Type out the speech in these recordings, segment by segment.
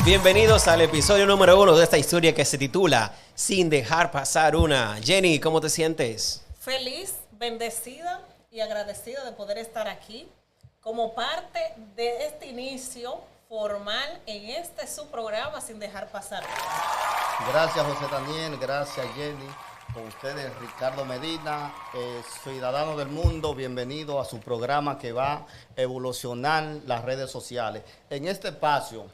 Bienvenidos al episodio número 1 de esta historia que se titula Sin dejar pasar una. Jenny, ¿cómo te sientes? Feliz, bendecida y agradecida de poder estar aquí como parte de este inicio formal en este su programa Sin dejar pasar una. Gracias, José Daniel. Gracias, Jenny. Con ustedes, Ricardo Medina, ciudadano del mundo. Bienvenido a su programa que va a evolucionar las redes sociales. En este espacio,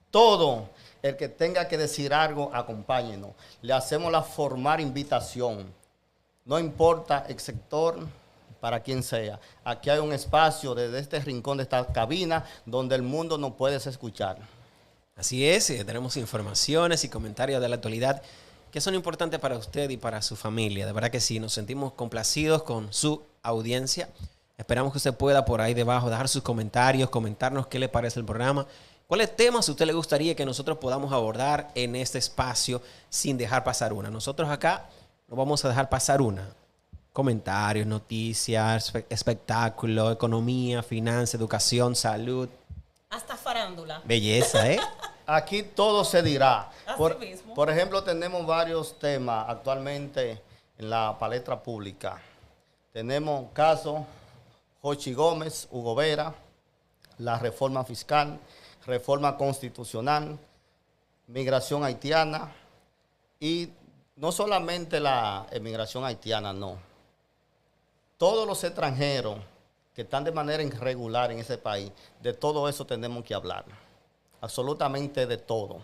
todo el que tenga que decir algo, acompáñenos. Le hacemos la formal invitación. No importa el sector, para quien sea. Aquí hay un espacio desde este rincón de esta cabina donde el mundo nos puede escuchar. Así es, tenemos informaciones y comentarios de la actualidad que son importantes para usted y para su familia. De verdad que sí, nos sentimos complacidos con su audiencia. Esperamos que usted pueda por ahí debajo dejar sus comentarios, comentarnos qué le parece el programa. ¿Cuáles temas a usted le gustaría que nosotros podamos abordar en este espacio sin dejar pasar una? Nosotros acá no vamos a dejar pasar una. Comentarios, noticias, espectáculo, economía, finanzas, educación, salud. Hasta farándula. Belleza, ¿eh? Aquí todo se dirá. Así mismo. Por ejemplo, tenemos varios temas actualmente en la palestra pública. Tenemos caso Jochi Gómez, Hugo Vera, la reforma fiscal, reforma constitucional, migración haitiana y no solamente la migración haitiana, no. Todos los extranjeros que están de manera irregular en ese país, de todo eso tenemos que hablar. Absolutamente de todo.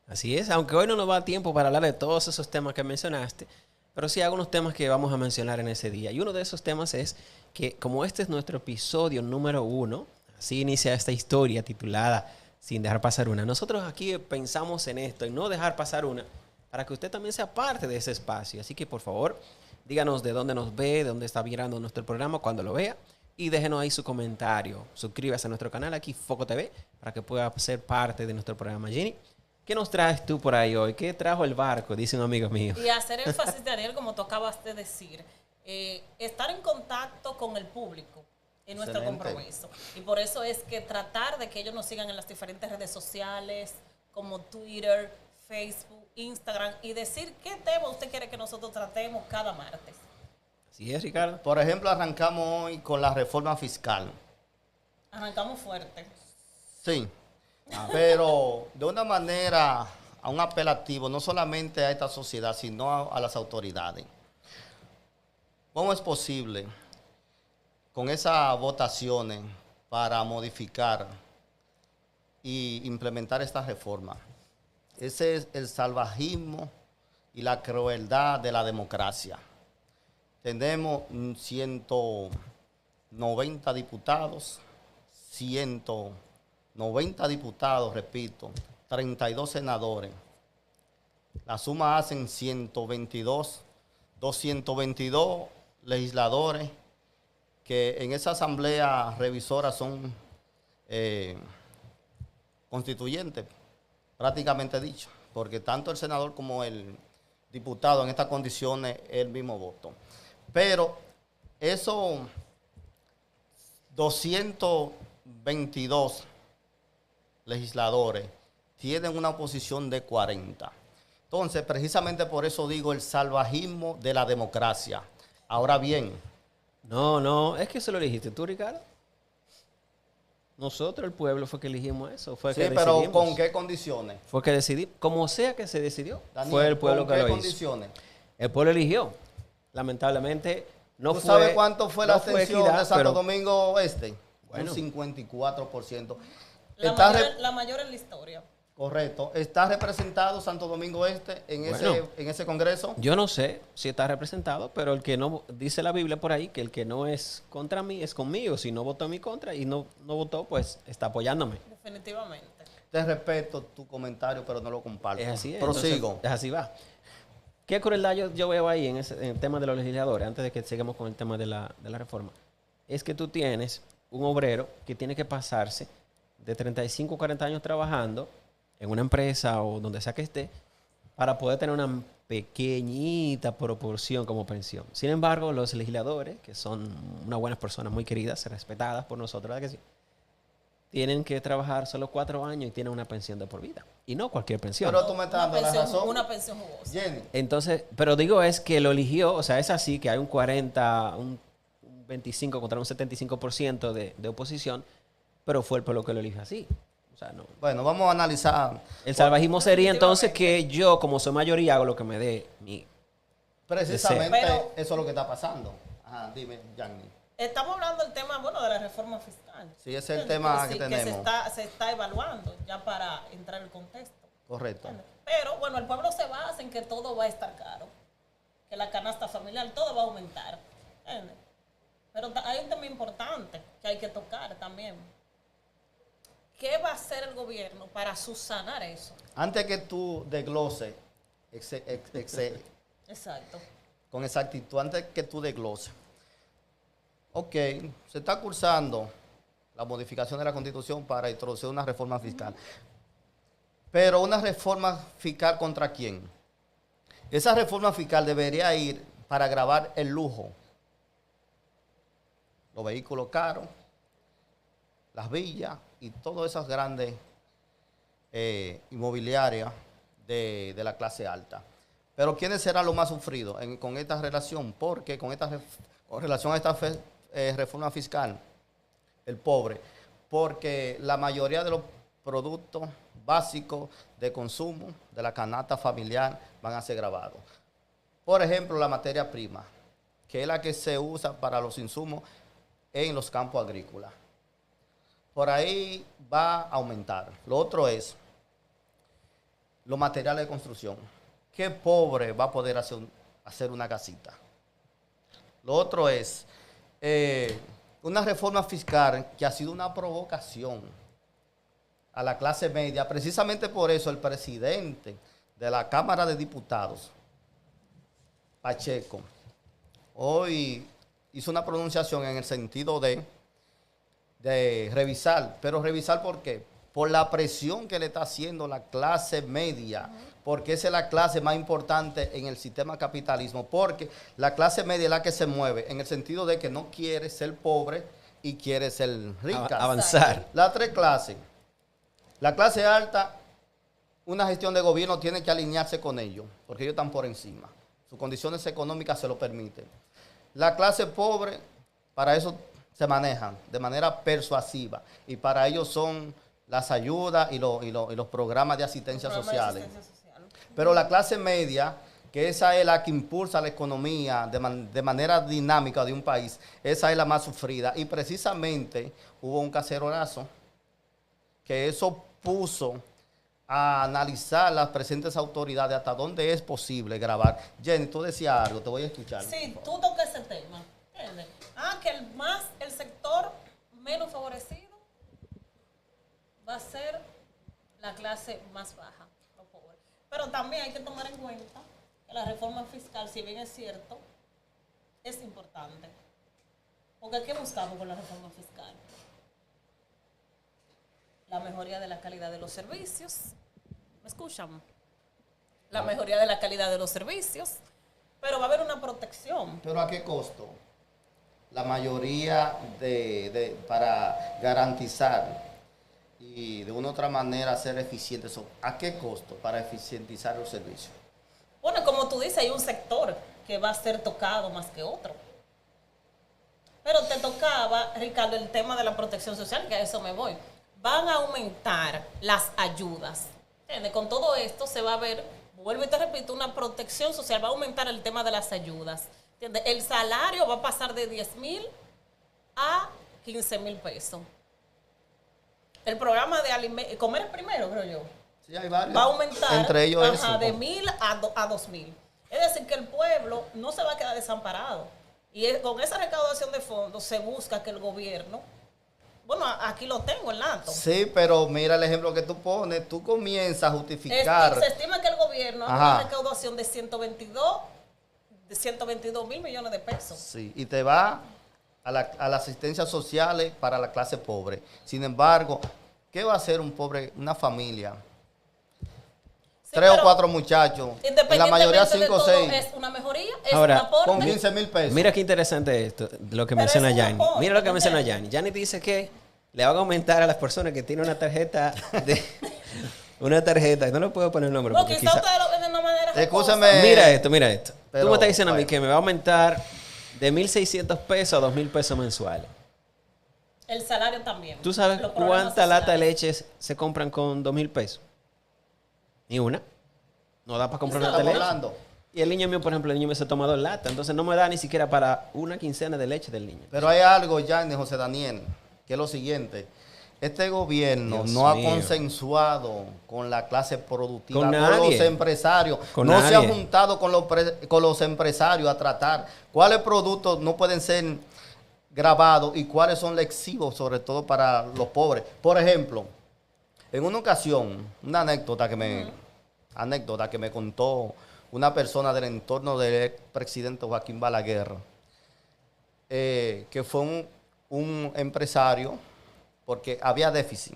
Así es, aunque hoy no nos va tiempo para hablar de todos esos temas que mencionaste, pero sí hay algunos temas que vamos a mencionar en ese día. Y uno de esos temas es que como este es nuestro episodio número 1, así inicia esta historia titulada Sin dejar pasar una. Nosotros aquí pensamos en esto, en no dejar pasar una, para que usted también sea parte de ese espacio. Así que por favor, díganos de dónde nos ve, de dónde está mirando nuestro programa cuando lo vea. Y déjenos ahí su comentario. Suscríbase a nuestro canal aquí, Foco TV, para que pueda ser parte de nuestro programa. Jenny, ¿qué nos traes tú por ahí hoy? ¿Qué trajo el barco? Dice un amigo mío. Y hacer énfasis, Daniel, como tú acabas de decir, estar en contacto con el público es nuestro Excelente compromiso. Y por eso es que tratar de que ellos nos sigan en las diferentes redes sociales, como Twitter, Facebook, Instagram, y decir qué tema usted quiere que nosotros tratemos cada martes. Así es, Ricardo. Por ejemplo, arrancamos hoy con la reforma fiscal. Arrancamos fuerte. Sí, pero de una manera, a un apelativo, no solamente a esta sociedad, sino a las autoridades. ¿Cómo es posible con esas votaciones para modificar y implementar esta reforma? Ese es el salvajismo y la crueldad de la democracia. Tenemos 190 diputados, 190 diputados, repito, 32 senadores. La suma hacen 222 legisladores que en esa asamblea revisora son constituyentes, prácticamente dicho, porque tanto el senador como el diputado en estas condiciones es el mismo voto. Pero esos 222 legisladores tienen una oposición de 40. Entonces, precisamente por eso digo el salvajismo de la democracia. Ahora bien. No, es que eso lo elegiste tú, Ricardo. Nosotros, el pueblo, fue que eligimos eso. Fue Sí, que pero decidimos. ¿con qué condiciones? Fue que decidimos. Como sea que se decidió, Daniel, fue el pueblo que ¿con lo qué hizo. condiciones? El pueblo eligió. Lamentablemente, no ¿Tú fue. sabes cuánto fue la no fue abstención equidad, de Santo pero- Domingo Este? Bueno. Un 54%. La mayor en la historia. Correcto. ¿Está representado Santo Domingo Este en, Bueno. en ese congreso? Yo no sé si está representado, pero el que no, dice la Biblia por ahí, que el que no es contra mí es conmigo. Si no votó en mi contra y no votó, pues está apoyándome. Definitivamente. Te respeto tu comentario, pero no lo comparto. Es así. Prosigo. Entonces, es así va. ¿Qué crueldad yo veo ahí en el tema de los legisladores, antes de que sigamos con el tema de la reforma? Es que tú tienes un obrero que tiene que pasarse de 35 o 40 años trabajando en una empresa o donde sea que esté, para poder tener una pequeñita proporción como pensión. Sin embargo, los legisladores, que son unas buenas personas muy queridas, respetadas por nosotros, ¿verdad que sí? tienen que trabajar solo 4 años y tienen una pensión de por vida. Y no cualquier pensión. Pero tú me estás dando la razón. Una pensión jugosa. Jenny, Entonces, pero digo es que lo eligió, o sea, es así que hay un 40, un 25 contra un 75% de oposición, pero fue el pueblo que lo eligió así. O sea, no. bueno, vamos a analizar. El salvajismo sería entonces que yo, como soy mayoría, hago lo que me dé mi... Precisamente Pero- eso es lo que está pasando. Ajá, dime, Yanni. Estamos hablando del tema, bueno, de la reforma fiscal. Sí, ese es el tema Sí, que tenemos. se está evaluando ya para entrar en el contexto. Correcto. Pero bueno, el pueblo se basa en que todo va a estar caro, que la canasta familiar, todo va a aumentar. ¿Entiendes? Pero hay un tema importante que hay que tocar también. ¿Qué va a hacer el gobierno para subsanar eso? Antes que tú desgloses Exacto. con exactitud, antes que tú desgloses. Ok, se está cursando la modificación de la Constitución para introducir una reforma fiscal. Pero una reforma fiscal ¿contra quién? Esa reforma fiscal debería ir para agravar el lujo, los vehículos caros, las villas y todas esas grandes inmobiliarias de la clase alta. Pero ¿quiénes serán los más sufridos con esta relación? Porque con relación a esta reforma fiscal, el pobre, porque la mayoría de los productos básicos de consumo de la canasta familiar van a ser gravados. Por ejemplo, la materia prima, que es la que se usa para los insumos en los campos agrícolas. Por ahí va a aumentar. Lo otro es los materiales de construcción. ¿Qué pobre va a poder hacer una casita? Lo otro es una reforma fiscal que ha sido una provocación a la clase media. Precisamente por eso el presidente de la Cámara de Diputados, Pacheco, hoy hizo una pronunciación en el sentido de revisar. ¿Pero revisar por qué? Por la presión que le está haciendo la clase media, porque esa es la clase más importante en el sistema capitalismo, porque la clase media es la que se mueve en el sentido de que no quiere ser pobre y quiere ser rica. Avanzar. Las tres clases. La clase alta, una gestión de gobierno tiene que alinearse con ellos, porque ellos están por encima. Sus condiciones económicas se lo permiten. La clase pobre, para eso se manejan de manera persuasiva, y para ellos son las ayudas y los programas de asistencia sociales. Pero la clase media, que esa es la que impulsa la economía de manera dinámica de un país, esa es la más sufrida. Y precisamente hubo un cacerolazo que eso puso a analizar las presentes autoridades hasta dónde es posible grabar. Jenny, tú decías algo, te voy a escuchar. Sí, tú tocas ese tema. ¿Entiendes? Que el sector menos favorecido va a ser la clase más baja, los pobres. Pero también hay que tomar en cuenta que la reforma fiscal, si bien es cierto, es importante. Porque ¿qué buscamos con la reforma fiscal? La mejoría de la calidad de los servicios. ¿Me escuchan? La mejoría de la calidad de los servicios. Pero va a haber una protección. ¿Pero a qué costo? La mayoría para garantizar y de una u otra manera ser eficientes. ¿A qué costo para eficientizar los servicios? Bueno, como tú dices, hay un sector que va a ser tocado más que otro. Pero te tocaba, Ricardo, el tema de la protección social, que a eso me voy. Van a aumentar las ayudas. ¿Entiendes? Con todo esto se va a ver, vuelvo y te repito, una protección social. Va a aumentar el tema de las ayudas. ¿Entiendes? El salario va a pasar de 10,000 a 15,000 pesos. El programa de comer primero, creo yo, Sí, hay varios. va a aumentar Entre ellos eso. de 1,000 a 2,000. Es decir, que el pueblo no se va a quedar desamparado. Y con esa recaudación de fondos se busca que el gobierno, bueno, aquí lo tengo el dato. Sí, pero mira el ejemplo que tú pones. Tú comienzas a justificar. Se estima que el gobierno haga una recaudación de 122 mil millones de pesos. Sí, y te va a la asistencia social para la clase pobre. Sin embargo, ¿qué va a hacer un pobre, una familia? Sí, 3 o pero 4 muchachos, en la mayoría 5 o 6, Es una mejoría, es Ahora, un aporte. con 15,000 pesos. Mira qué interesante esto, lo que Pero menciona es un Yanni. aporte, Mira lo que menciona ¿entiendes? Yanni. Yanni dice que le van a aumentar a las personas que tienen una tarjeta una tarjeta, no le puedo poner el nombre. No, porque quizá ustedes lo ven de una manera Escúchame. jocosa. Mira esto. Pero, Tú me estás diciendo a mí bueno. que me va a aumentar de 1.600 pesos a 2.000 pesos mensuales. El salario también. ¿Tú sabes Los programas cuántas latas de sociales. leche se compran con 2.000 pesos? Ni una. No da para comprar ¿Qué una lata de estamos leche. hablando? Y el niño mío, por ejemplo, el niño mío se toma 2 latas. Entonces no me da ni siquiera para una quincena de leche del niño. Pero hay algo, Yanni, José Daniel, que es lo siguiente. Este gobierno Dios no mío. ha consensuado con la clase productiva, Con con nadie. los empresarios. Con no se ha nadie. juntado con los empresarios a tratar cuáles productos no pueden ser grabados y cuáles son lexivos, sobre todo para los pobres. Por ejemplo, en una ocasión, una anécdota que me contó una persona del entorno del expresidente Joaquín Balaguer, que fue un empresario, porque había déficit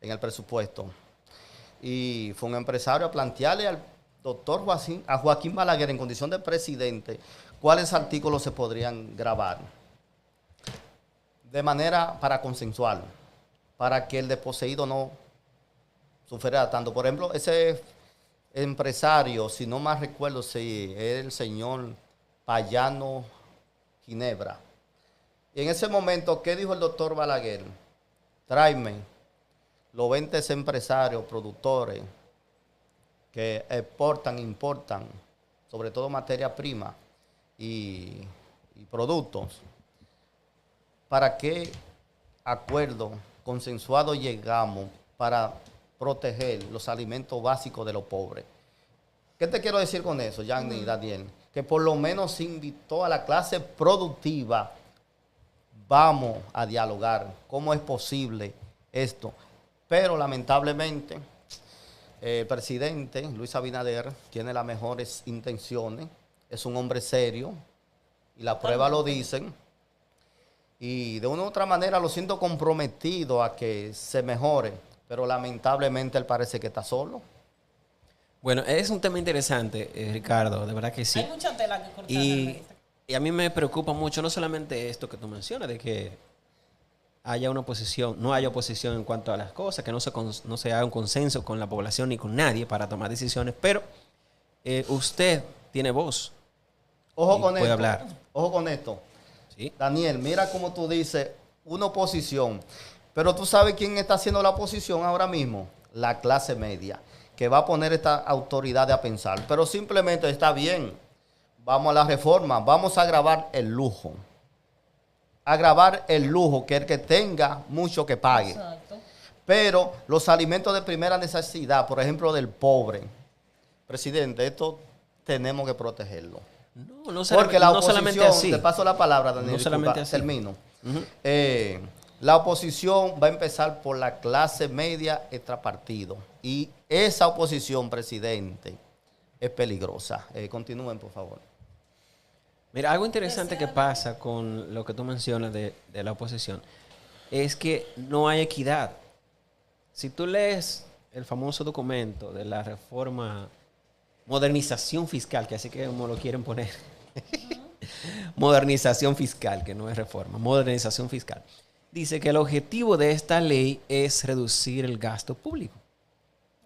en el presupuesto. Y fue un empresario a plantearle al doctor Joaquín Balaguer, en condición de presidente, cuáles artículos se podrían grabar. De manera para consensuar, para que el desposeído no sufriera tanto. Por ejemplo, ese empresario, si no mal recuerdo, si es el señor Payano Ginebra. Y en ese momento, ¿qué dijo el doctor Balaguer? Tráeme los 20 empresarios, productores, que exportan, importan, sobre todo materia prima y productos. ¿Para qué acuerdo consensuado llegamos para proteger los alimentos básicos de los pobres? ¿Qué te quiero decir con eso, Yanni y Daniel? Que por lo menos se invitó a la clase productiva. Vamos a dialogar cómo es posible esto. Pero lamentablemente el presidente Luis Abinader tiene las mejores intenciones. Es un hombre serio y las pruebas lo dicen. Y de una u otra manera lo siento comprometido a que se mejore. Pero lamentablemente él parece que está solo. Bueno, es un tema interesante, Ricardo, de verdad que sí. Hay mucha tela que cortar. Y, realmente. y a mí me preocupa mucho no solamente esto que tú mencionas, de que haya una oposición, no haya oposición en cuanto a las cosas, que no se haga un consenso con la población ni con nadie para tomar decisiones, pero usted tiene voz. Ojo y con puede esto. hablar. Ojo con esto. ¿Sí? Daniel, mira cómo tú dices, una oposición. Pero tú sabes quién está haciendo la oposición ahora mismo. La clase media, que va a poner esta autoridad a pensar. Pero simplemente está bien. Vamos a la reforma, vamos a agravar el lujo. Agravar el lujo, que el que tenga mucho que pague. Exacto. Pero los alimentos de primera necesidad, por ejemplo, del pobre. Presidente, esto tenemos que protegerlo. No Porque la no solamente oposición, así. te paso la palabra, Daniel, No solamente disculpa, así. termino. Ujú. La oposición va a empezar por la clase media extrapartido. Y esa oposición, presidente, es peligrosa. Continúen, por favor. Mira, algo interesante que pasa con lo que tú mencionas de la oposición es que no hay equidad. Si tú lees el famoso documento de la reforma, modernización fiscal, que así que como lo quieren poner, modernización fiscal, que no es reforma, modernización fiscal, dice que el objetivo de esta ley es reducir el gasto público.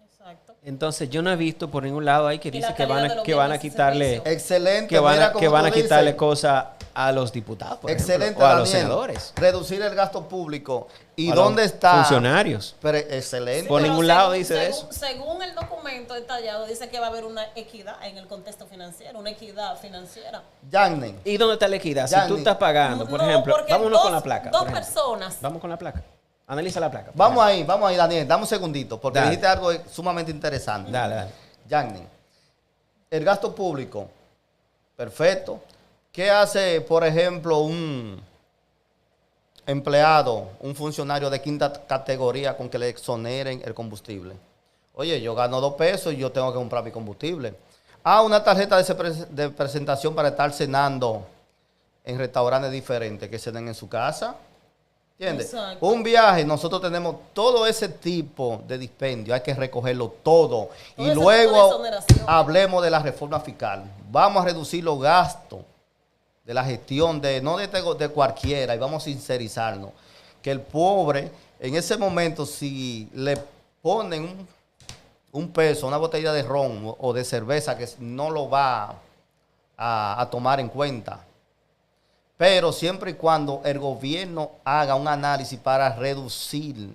Exacto. Entonces yo no he visto por ningún lado ahí que Y dice la que calidad de los que van a bienes y quitarle... servicios. Excelente. Que van mira a, cómo que van a tú quitarle dices. cosas a los diputados, por Excelente, ejemplo, o a los Daniel. senadores. Reducir el gasto público. ¿Y o a los dónde está? funcionarios. Pero, excelente. Por Pero ningún lado dice eso. Según el documento detallado, dice que va a haber una equidad en el contexto financiero, una equidad financiera. Yanni, ¿Y dónde está la equidad? Si Yanni. tú estás pagando, por No, ejemplo, porque vámonos con la placa. Dos por ejemplo. personas. Vamos con la placa. Analiza la placa. por vamos ejemplo. ahí, Daniel. Dame un segundito, porque Dale. dijiste algo sumamente interesante. Dale. Yanni, el gasto público, perfecto. ¿Qué hace, por ejemplo, un empleado, un funcionario de quinta categoría con que le exoneren el combustible? Oye, yo gano 2 pesos y yo tengo que comprar mi combustible. Una tarjeta de presentación para estar cenando en restaurantes diferentes, que cenen en su casa. ¿Entiendes? Exacto. Un viaje, nosotros tenemos todo ese tipo de dispendio, hay que recogerlo todo. Todo Y ese tipo de luego exoneración. hablemos de la reforma fiscal. Vamos a reducir los gastos de la gestión, no de cualquiera, y vamos a sincerizarnos. que el pobre, en ese momento, si le ponen un peso, una botella de ron o de cerveza, que no lo va a tomar en cuenta. Pero siempre y cuando el gobierno haga un análisis para reducir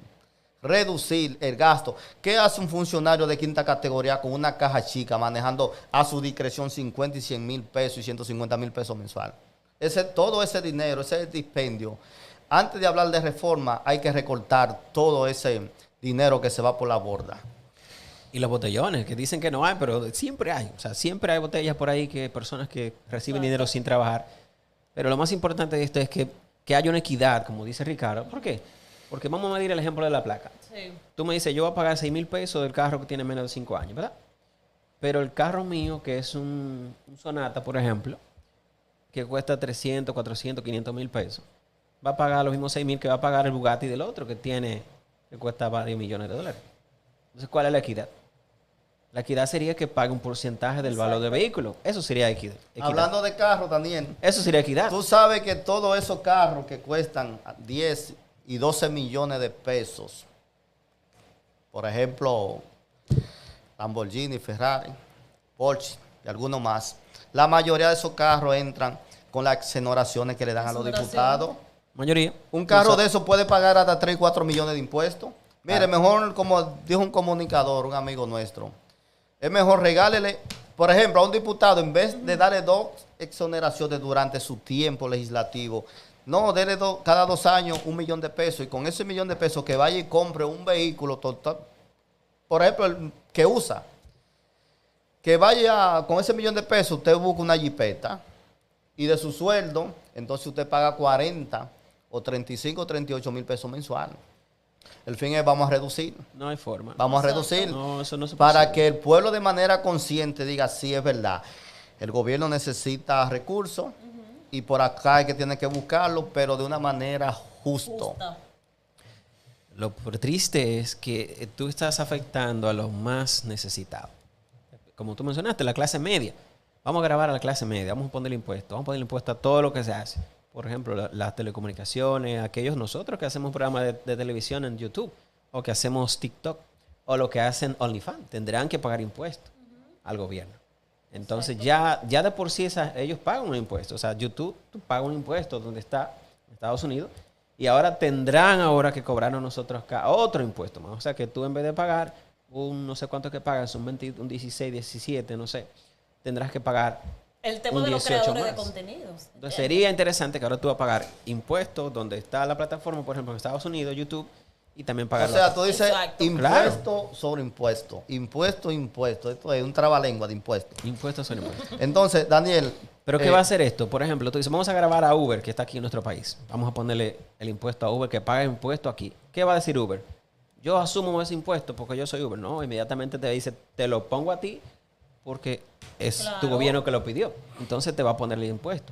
el gasto. ¿Qué hace un funcionario de quinta categoría con una caja chica manejando a su discreción 50 y 100 mil pesos y 150 mil pesos mensual? Todo ese dinero, ese dispendio, antes de hablar de reforma, hay que recortar todo ese dinero que se va por la borda. Y los botellones, que dicen que no hay, pero siempre hay. O sea, siempre hay botellas por ahí que personas que reciben dinero sin trabajar. Pero lo más importante de esto es que haya una equidad, como dice Ricardo. ¿Por qué? Porque vamos a medir el ejemplo de la placa. Sí. Tú me dices, yo voy a pagar 6 mil pesos del carro que tiene menos de 5 años, ¿verdad? Pero el carro mío, que es un Sonata, por ejemplo, que cuesta 300, 400, 500 mil pesos, va a pagar los mismos 6 mil que va a pagar el Bugatti del otro, que cuesta varios millones de dólares. Entonces, ¿cuál es la equidad? La equidad sería que pague un porcentaje del valor del vehículo. Eso sería equidad. Hablando de carros, Daniel. Eso sería equidad. Tú sabes que todos esos carros que cuestan 10 y 12 millones de pesos, por ejemplo, Lamborghini, Ferrari, Porsche y algunos más, la mayoría de esos carros entran con las exoneraciones que le dan a los diputados. Mayoría. Un carro de esos puede pagar hasta 3 y 4 millones de impuestos. Mire, mejor, como dijo un comunicador, un amigo nuestro, es mejor regálele, por ejemplo, a un diputado, en vez de darle 2 exoneraciones durante su tiempo legislativo, no, dele cada 2 años 1 millón de pesos, y con ese 1 millón de pesos que vaya y compre un vehículo total, por ejemplo, el que usa, que vaya con ese 1 millón de pesos, usted busca una jipeta, y de su sueldo, entonces usted paga 40 o 35 o 38 mil pesos mensuales. El fin es, vamos a reducir. No hay forma. Vamos a reducir. No, eso no se para puede. que el pueblo de manera consciente diga, sí, es verdad. El gobierno necesita recursos y por acá hay que tiene que buscarlo, pero de una manera justa. Lo triste es que tú estás afectando a los más necesitados. Como tú mencionaste, la clase media. Vamos a grabar a la clase media, vamos a poner impuestos. Vamos a poner impuestos a todo lo que se hace. Por ejemplo, las telecomunicaciones, aquellos nosotros que hacemos programas de televisión en YouTube, o que hacemos TikTok, o lo que hacen OnlyFans, tendrán que pagar impuestos al gobierno. Entonces, ya de por sí ellos pagan un impuesto. O sea, YouTube paga un impuesto donde está en Estados Unidos, y ahora tendrán que cobrarnos nosotros acá otro impuesto más. O sea, que tú en vez de pagar un no sé cuánto que pagas, un 16, 17, no sé, tendrás que pagar el tema un de los 18 creadores más de contenidos. Entonces sería interesante que ahora tú vas a pagar impuestos donde está la plataforma, por ejemplo, en Estados Unidos, YouTube, y también pagar. O sea, tú dices Exacto. impuesto sobre impuesto. Impuesto. Esto es un trabalengua de impuestos. Impuestos sobre impuestos. Entonces, Daniel. ¿Pero qué va a hacer esto? Por ejemplo, tú dices, vamos a grabar a Uber, que está aquí en nuestro país. Vamos a ponerle el impuesto a Uber, que paga impuesto aquí. ¿Qué va a decir Uber? Yo asumo ese impuesto porque yo soy Uber. No, inmediatamente te dice, te lo pongo a ti porque es tu gobierno que lo pidió. Entonces te va a poner el impuesto.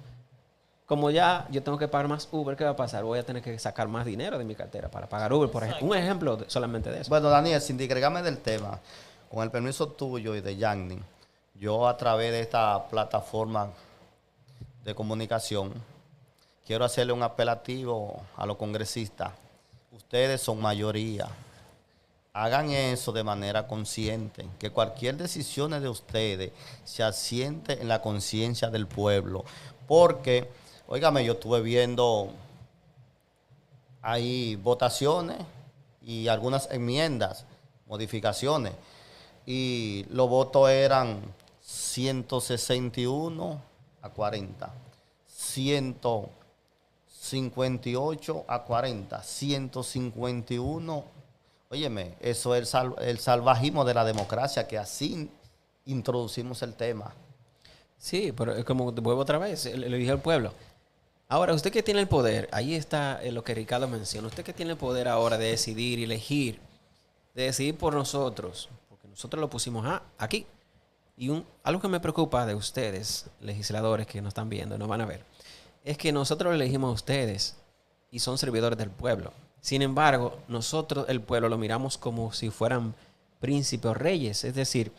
Como ya yo tengo que pagar más Uber, ¿qué va a pasar? Voy a tener que sacar más dinero de mi cartera para pagar Uber, por ejemplo. Un ejemplo solamente de eso. Bueno, Daniel, sin digregarme del tema, con el permiso tuyo y de Yanni, yo a través de esta plataforma de comunicación quiero hacerle un apelativo a los congresistas. Ustedes son mayoría. Hagan eso de manera consciente, que cualquier decisión de ustedes se asiente en la conciencia del pueblo. Porque, óigame, yo estuve viendo ahí votaciones y algunas enmiendas, modificaciones, y los votos eran 161 a 40, 158 a 40, 151. Óyeme, eso es el salvajismo de la democracia, que así introducimos el tema. Sí, pero es como vuelvo otra vez, le dije al pueblo. Ahora, usted que tiene el poder, ahí está lo que Ricardo menciona, usted que tiene el poder ahora de decidir y elegir, de decidir por nosotros, porque nosotros lo pusimos aquí. Y algo que me preocupa de ustedes, legisladores que nos están viendo, nos van a ver, es que nosotros elegimos a ustedes y son servidores del pueblo. Sin embargo, nosotros, el pueblo, lo miramos como si fueran príncipes o reyes. Es decir,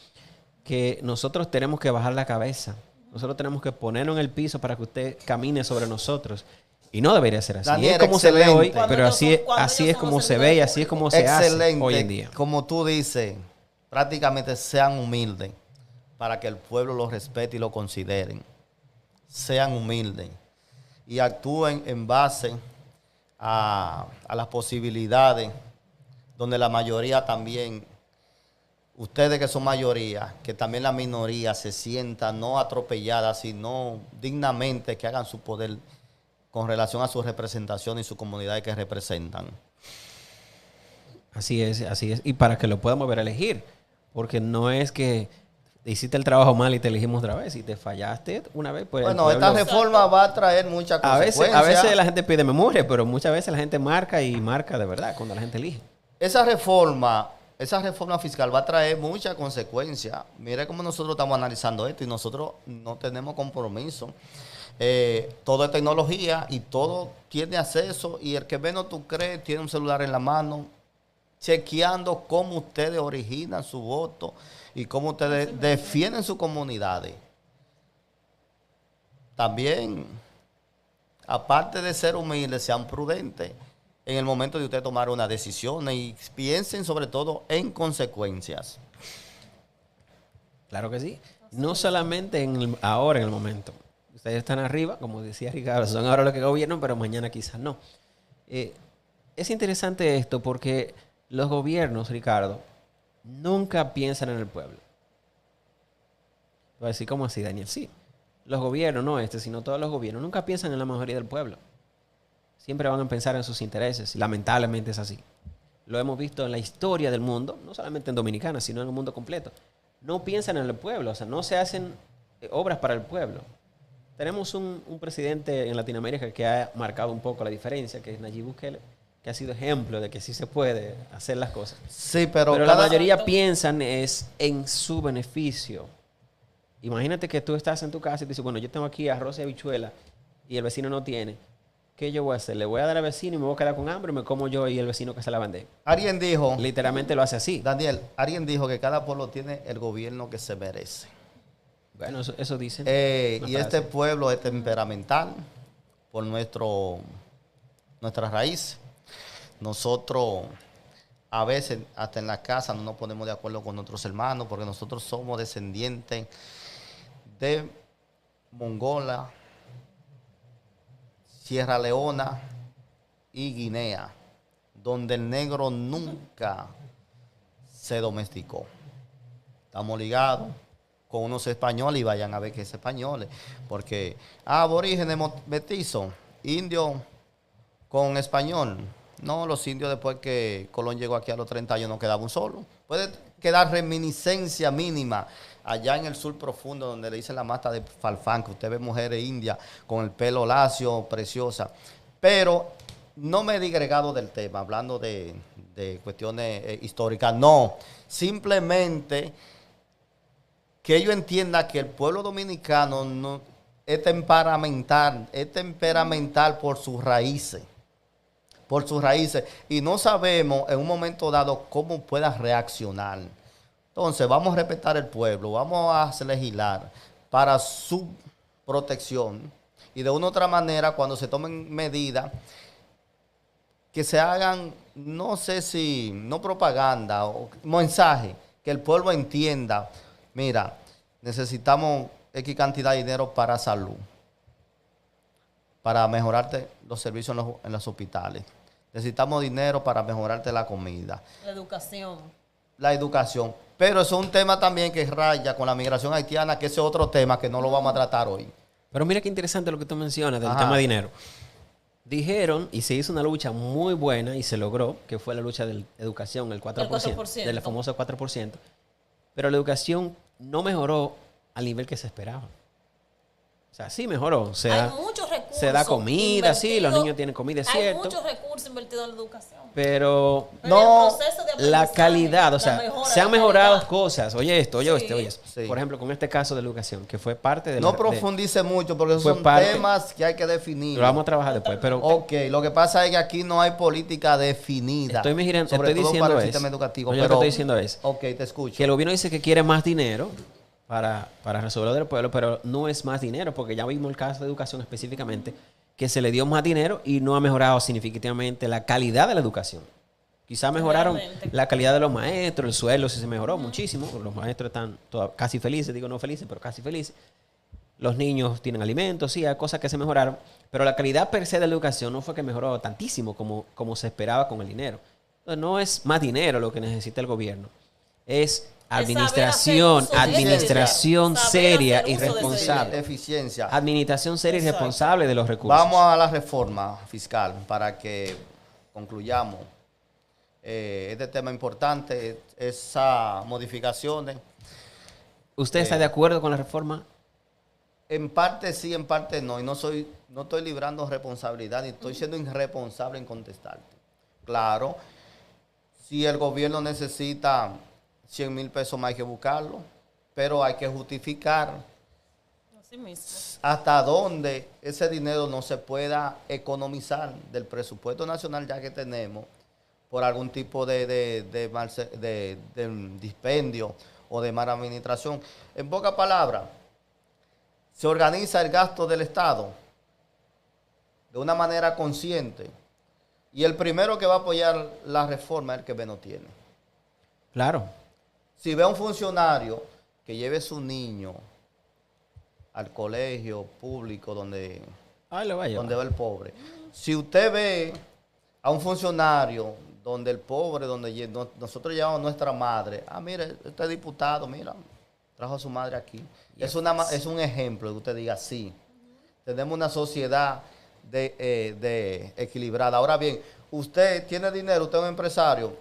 que nosotros tenemos que bajar la cabeza. Nosotros tenemos que ponernos en el piso para que usted camine sobre nosotros. Y no debería ser así. Daniel, es como se ve hoy, excelente. pero así es, Cuando así ellos es son como los se ve y servidores así es como se hace Excelente. hoy en día. Como tú dices, prácticamente sean humildes para que el pueblo los respete y lo consideren. Sean humildes y actúen en base a las posibilidades donde la mayoría también, ustedes que son mayoría, que también la minoría se sienta no atropellada, sino dignamente que hagan su poder con relación a su representación y su comunidad que representan. Así es, así es. Y para que lo puedan volver a elegir. Porque no es que hiciste el trabajo mal y te elegimos otra vez. Si te fallaste una vez, pues. Bueno, esta reforma va a traer muchas consecuencias. A veces la gente pide memoria, pero muchas veces la gente marca y marca de verdad cuando la gente elige. Esa reforma fiscal va a traer muchas consecuencias. Mire cómo nosotros estamos analizando esto y nosotros no tenemos compromiso. Todo es tecnología y todo tiene acceso y el que menos tú crees tiene un celular en la mano chequeando cómo ustedes originan su voto y cómo ustedes defienden sus comunidades. También, aparte de ser humildes, sean prudentes en el momento de usted tomar una decisión y piensen sobre todo en consecuencias. Claro que sí. No solamente ahora en el momento. Ustedes están arriba, como decía Ricardo, son ahora los que gobiernan, pero mañana quizás no. Es interesante esto porque los gobiernos, Ricardo, nunca piensan en el pueblo. Voy a decir, ¿cómo así, Daniel? Sí. Los gobiernos, no sino todos los gobiernos, nunca piensan en la mayoría del pueblo. Siempre van a pensar en sus intereses. Lamentablemente es así. Lo hemos visto en la historia del mundo, no solamente en Dominicana, sino en el mundo completo. No piensan en el pueblo, o sea, no se hacen obras para el pueblo. Tenemos un presidente en Latinoamérica que ha marcado un poco la diferencia, que es Nayib Bukele, que ha sido ejemplo de que sí se puede hacer las cosas. Sí, pero la mayoría piensan es en su beneficio. Imagínate que tú estás en tu casa y te dices, bueno, yo tengo aquí arroz y habichuela y el vecino no tiene. ¿Qué yo voy a hacer? ¿Le voy a dar al vecino y me voy a quedar con hambre o me como yo y el vecino que se la bandeja? Alguien dijo... Literalmente lo hace así. Daniel, alguien dijo que cada pueblo tiene el gobierno que se merece. Bueno, eso dicen. Y este pueblo es temperamental por nuestra raíz. Nosotros a veces hasta en la casa no nos ponemos de acuerdo con nuestros hermanos porque nosotros somos descendientes de Mongola, Sierra Leona y Guinea, donde el negro nunca se domesticó. Estamos ligados con unos españoles y vayan a ver que es españoles, porque aborígenes mestizos, indios con español. No, los indios después que Colón llegó aquí a los 30 años no quedaba un solo. Puede quedar reminiscencia mínima allá en el sur profundo donde le dicen la mata de Falfán, que usted ve mujeres indias con el pelo lacio, preciosa. Pero no me he digregado del tema, hablando de cuestiones históricas. No, simplemente que ellos entiendan que el pueblo dominicano no, es temperamental por sus raíces. Por sus raíces. Y no sabemos en un momento dado cómo pueda reaccionar. Entonces, vamos a respetar el pueblo, vamos a legislar para su protección. Y de una u otra manera, cuando se tomen medidas, que se hagan, no sé si, no propaganda, o mensaje, que el pueblo entienda, mira, necesitamos X cantidad de dinero para salud, para mejorarte los servicios en los hospitales. Necesitamos dinero para mejorarte la comida. La educación. Pero eso es un tema también que raya con la migración haitiana, que ese es otro tema que no lo vamos a tratar hoy. Pero mira qué interesante lo que tú mencionas del tema de dinero. Dijeron, y se hizo una lucha muy buena y se logró, que fue la lucha de la educación, el 4%, del famoso 4%. Pero la educación no mejoró al nivel que se esperaba. O sea, sí mejoró. O sea, hay muchos recursos. Se da comida, sí, los niños tienen comida, es cierto. Hay muchos recursos invertidos en la educación. Pero no, la calidad, o sea, se han mejorado cosas. Oye esto, oye esto. Sí. Por ejemplo, con este caso de la educación, que fue parte de No profundice mucho porque esos son temas que hay que definir. Lo vamos a trabajar después. Pero, ok, lo que pasa es que aquí no hay política definida. Estoy diciendo para el sistema educativo. Pero, lo que estoy diciendo es ok, te escucho. Que el gobierno dice que quiere más dinero para resolver lo del pueblo, pero no es más dinero, porque ya vimos el caso de educación específicamente, que se le dio más dinero y no ha mejorado significativamente la calidad de la educación. Quizás mejoraron Realmente. la calidad de los maestros, el sueldo sí se mejoró muchísimo. Los maestros están casi felices, digo no felices, pero casi felices. Los niños tienen alimentos, sí, hay cosas que se mejoraron. Pero la calidad per se de la educación no fue que mejoró tantísimo como se esperaba con el dinero. Entonces, no es más dinero lo que necesita el gobierno. Es administración, saber hacer uso de ese administración dinero. seria Saber y hacer uso de ese responsable. Eficiencia. Administración seria y Exacto. responsable de los recursos. Vamos a la reforma fiscal para que concluyamos este tema importante, esas modificaciones. ¿Usted está de acuerdo con la reforma? En parte sí, en parte no. Y no estoy librando responsabilidad, ni estoy siendo irresponsable en contestarte. Claro, si el gobierno necesita 100,000 pesos más hay que buscarlo, pero hay que justificar Así mismo. hasta dónde ese dinero no se pueda economizar del presupuesto nacional ya que tenemos por algún tipo de dispendio o de mala administración. En pocas palabras, se organiza el gasto del Estado de una manera consciente y el primero que va a apoyar la reforma es el que menos tiene. Claro. Si ve a un funcionario que lleve su niño al colegio público donde Ahí lo va a llevar. va el pobre. Si usted ve a un funcionario donde el pobre, nosotros llevamos a nuestra madre, mire, este diputado, mira, trajo a su madre aquí. Es un ejemplo que usted diga, sí, tenemos una sociedad de equilibrada. Ahora bien, usted tiene dinero, usted es un empresario,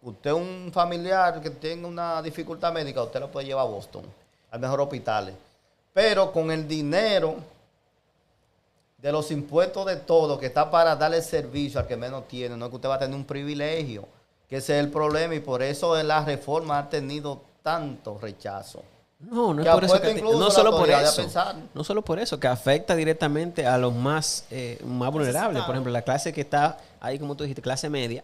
usted es un familiar que tenga una dificultad médica, usted lo puede llevar a Boston, al mejor hospital. Pero con el dinero de los impuestos de todo, que está para darle servicio al que menos tiene, no es que usted va a tener un privilegio, que ese es el problema, y por eso la reforma ha tenido tanto rechazo. No, no es Que por eso apuesta que incluso no la solo por autoridad de eso. pensar. No solo por eso, que afecta directamente a los más vulnerables. Por ejemplo, la clase que está ahí, como tú dijiste, clase media,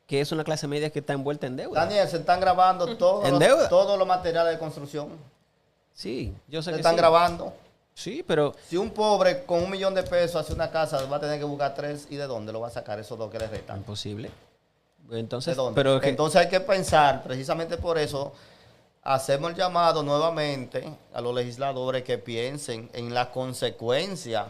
que es una clase media que está envuelta en deuda. Daniel, se están grabando ¿En deuda? todos los materiales de construcción. Sí, yo sé Se que están sí. grabando. Sí, pero Si un pobre con $1,000,000 hace una casa, va a tener que buscar 3. ¿Y de dónde lo va a sacar esos 2 que le restan? imposible. ¿De Entonces, dónde? pero es que Entonces hay que pensar, precisamente por eso, hacemos el llamado nuevamente a los legisladores que piensen en la consecuencia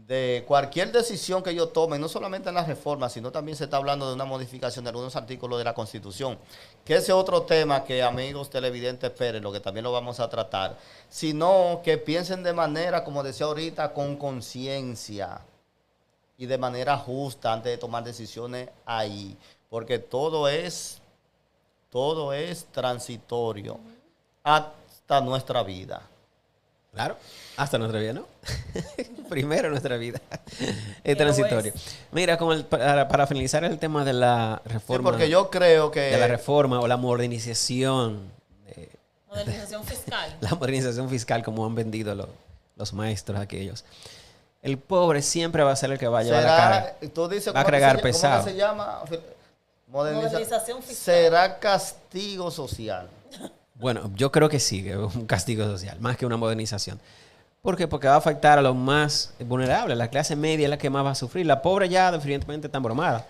de cualquier decisión que ellos tomen, no solamente en la reforma, sino también se está hablando de una modificación de algunos artículos de la Constitución, que ese es otro tema que, amigos televidentes, esperen, lo que también lo vamos a tratar, sino que piensen de manera, como decía ahorita, con conciencia y de manera justa antes de tomar decisiones ahí, porque todo es transitorio hasta nuestra vida. claro, hasta nuestra vida, ¿no? Primero nuestra vida. Es lo transitorio. Mira, para finalizar el tema de la Sí, reforma. porque yo creo que de la reforma o la modernización. Modernización fiscal. La modernización fiscal, como han vendido los maestros aquellos. El pobre siempre va a ser el que va a llevar la carga. tú dices, Va a ¿cómo que cargar se llama? pesado. ¿Cómo se llama? Modernización fiscal. Será castigo social. Bueno, yo creo que sí, que es un castigo social, más que una modernización. ¿Por qué? Porque va a afectar a los más vulnerables. La clase media es la que más va a sufrir. La pobre ya definitivamente está embromada.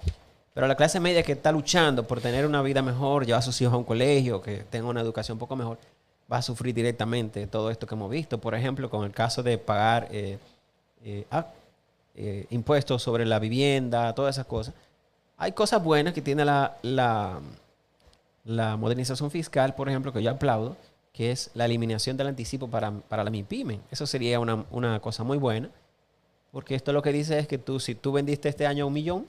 Pero la clase media que está luchando por tener una vida mejor, llevar a sus hijos a un colegio, que tenga una educación un poco mejor, va a sufrir directamente todo esto que hemos visto. Por ejemplo, con el caso de pagar impuestos sobre la vivienda, todas esas cosas. Hay cosas buenas que tiene la modernización fiscal, por ejemplo, que yo aplaudo, que es la eliminación del anticipo para la MIPYME. Eso sería una cosa muy buena, porque esto lo que dice es que si tú vendiste este año 1,000,000